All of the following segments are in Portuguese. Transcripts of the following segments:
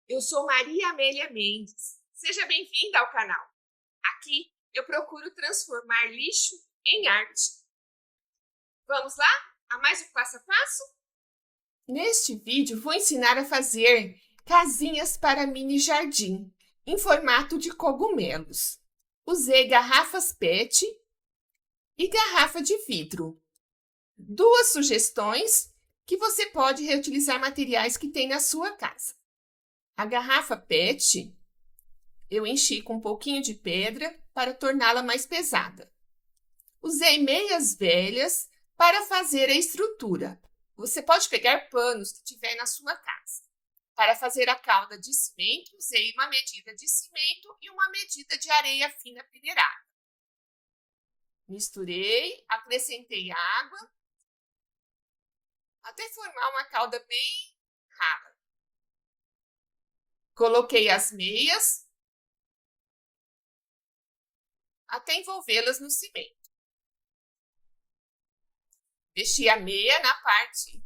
Eu sou Maria Amélia Mendes. Seja bem-vinda ao canal. Aqui eu procuro transformar lixo em arte. Vamos lá a mais um passo a passo? Neste vídeo vou ensinar a fazer casinhas para mini jardim em formato de cogumelos. Usei garrafas PET e garrafa de vidro. Duas sugestões que você pode reutilizar materiais que tem na sua casa. A garrafa PET eu enchi com um pouquinho de pedra para torná-la mais pesada. Usei meias velhas para fazer a estrutura. Você pode pegar panos que tiver na sua casa. Para fazer a calda de cimento, usei uma medida de cimento e uma medida de areia fina peneirada. Misturei, acrescentei água, até formar uma calda bem rala. Coloquei as meias, até envolvê-las no cimento. Deixei a meia na parte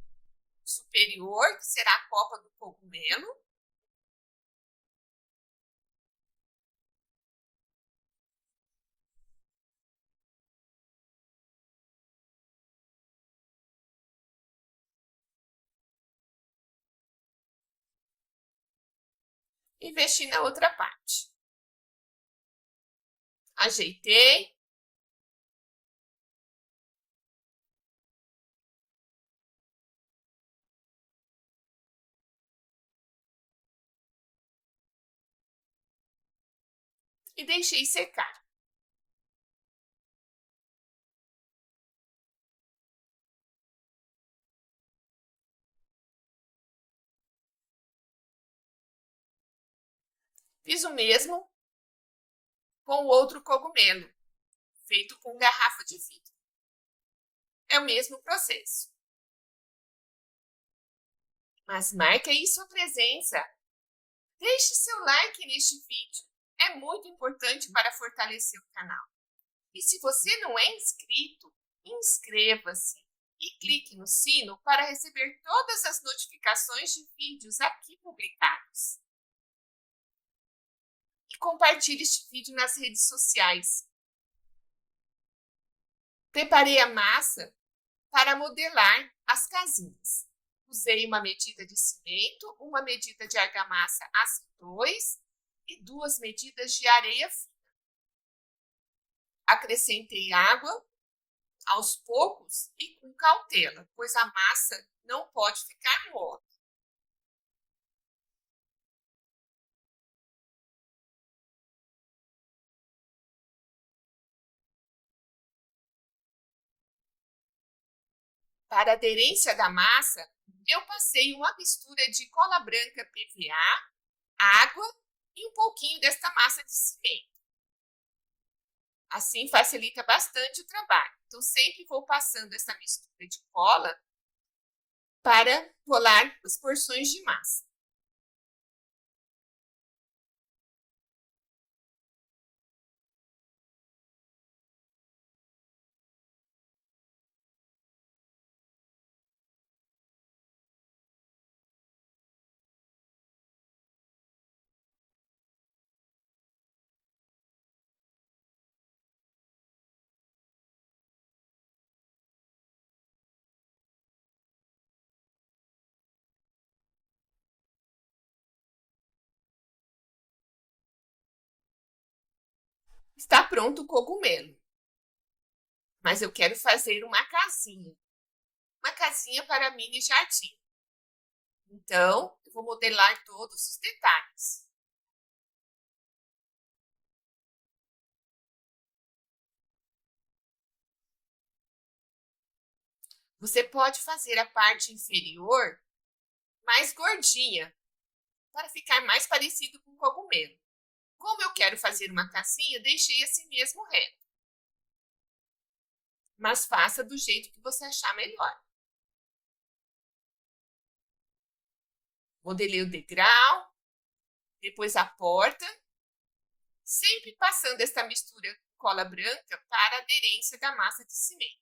superior, que será a copa do cogumelo. E vesti na outra parte. Ajeitei. E deixei secar. Fiz o mesmo com o outro cogumelo, feito com garrafa de vidro. É o mesmo processo. Mas marque aí sua presença. Deixe seu like neste vídeo. É muito importante para fortalecer o canal. E se você não é inscrito, inscreva-se e clique no sino para receber todas as notificações de vídeos aqui publicados. E compartilhe este vídeo nas redes sociais. Preparei a massa para modelar as casinhas. Usei uma medida de cimento, uma medida de argamassa AC2 e 2 medidas de areia fina. Acrescentei água aos poucos e com cautela, pois a massa não pode ficar mole. Para a aderência da massa, eu passei uma mistura de cola branca PVA, água e um pouquinho desta massa de cimento. Assim facilita bastante o trabalho. Então, sempre vou passando essa mistura de cola para colar as porções de massa. Está pronto o cogumelo. Mas eu quero fazer uma casinha. Uma casinha para mini jardim. Então, eu vou modelar todos os detalhes. Você pode fazer a parte inferior mais gordinha, para ficar mais parecido com o cogumelo. Como eu quero fazer uma casinha, deixei assim mesmo reto. Mas faça do jeito que você achar melhor. Modelei o degrau, depois a porta, sempre passando esta mistura cola branca para a aderência da massa de cimento.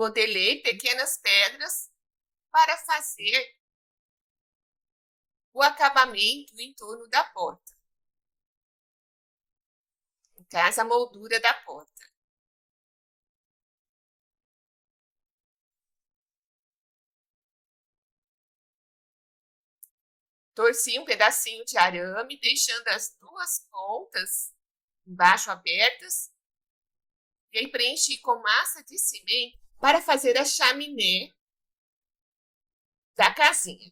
Modelei pequenas pedras para fazer o acabamento em torno da porta. No caso, a moldura da porta. Torci um pedacinho de arame, deixando as duas pontas embaixo abertas. E aí preenchi com massa de cimento para fazer a chaminé da casinha.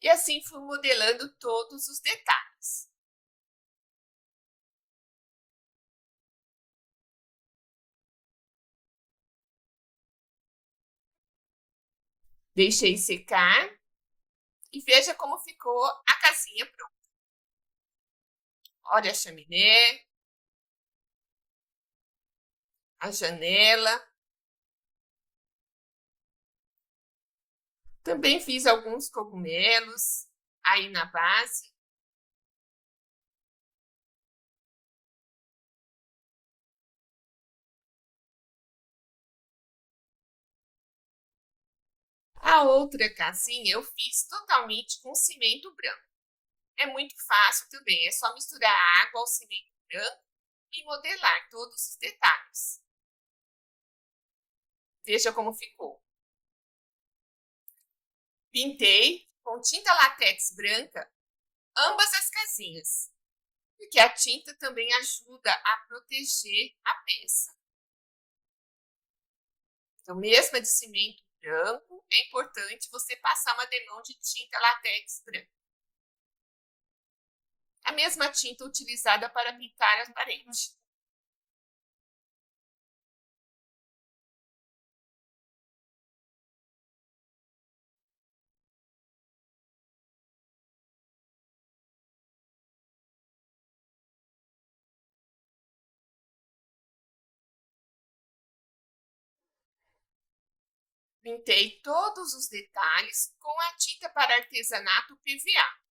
E assim fui modelando todos os detalhes. Deixei secar e veja como ficou a casinha pronta. Olha a chaminé, a janela. Também fiz alguns cogumelos aí na base. A outra casinha eu fiz totalmente com cimento branco. É muito fácil também, é só misturar água ao cimento branco e modelar todos os detalhes. Veja como ficou. Pintei com tinta látex branca ambas as casinhas, porque a tinta também ajuda a proteger a peça. Então, mesmo a de cimento branco, é importante você passar uma demão de tinta látex branca. A mesma tinta utilizada para pintar as paredes. Pintei todos os detalhes com a tinta para artesanato PVA.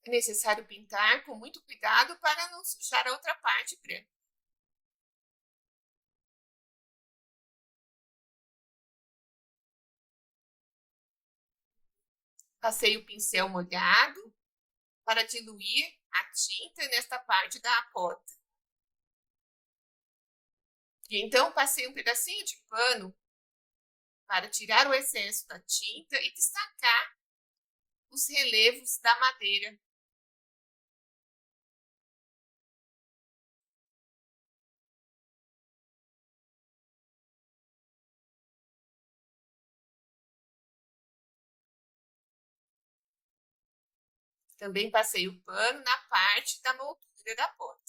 É necessário pintar com muito cuidado para não sujar a outra parte branca. Passei o pincel molhado para diluir a tinta nesta parte da porta. E então passei um pedacinho de pano para tirar o excesso da tinta e destacar os relevos da madeira. Também passei o pano na parte da moldura da porta.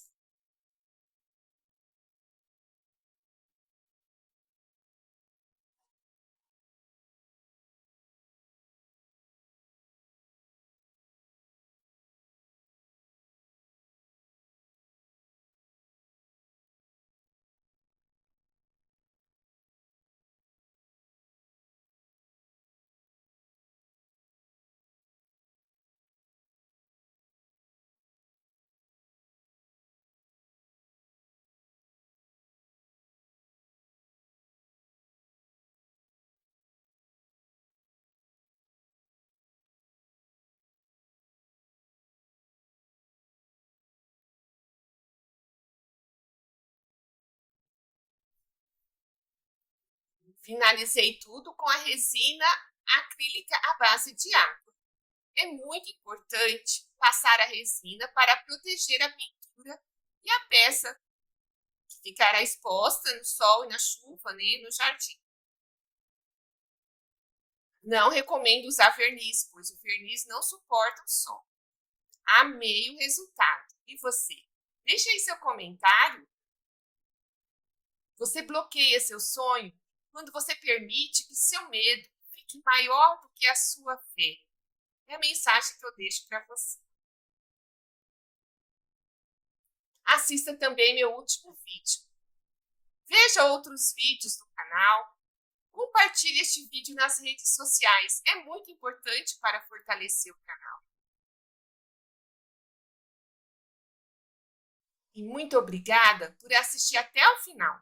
Finalizei tudo com a resina acrílica à base de água. É muito importante passar a resina para proteger a pintura e a peça que ficará exposta no sol e na chuva, né, no jardim. Não recomendo usar verniz, pois o verniz não suporta o sol. Amei o resultado. E você? Deixa aí seu comentário. Você bloqueia seu sonho quando você permite que seu medo fique maior do que a sua fé. É a mensagem que eu deixo para você. Assista também meu último vídeo. Veja outros vídeos do canal. Compartilhe este vídeo nas redes sociais. É muito importante para fortalecer o canal. E muito obrigada por assistir até o final.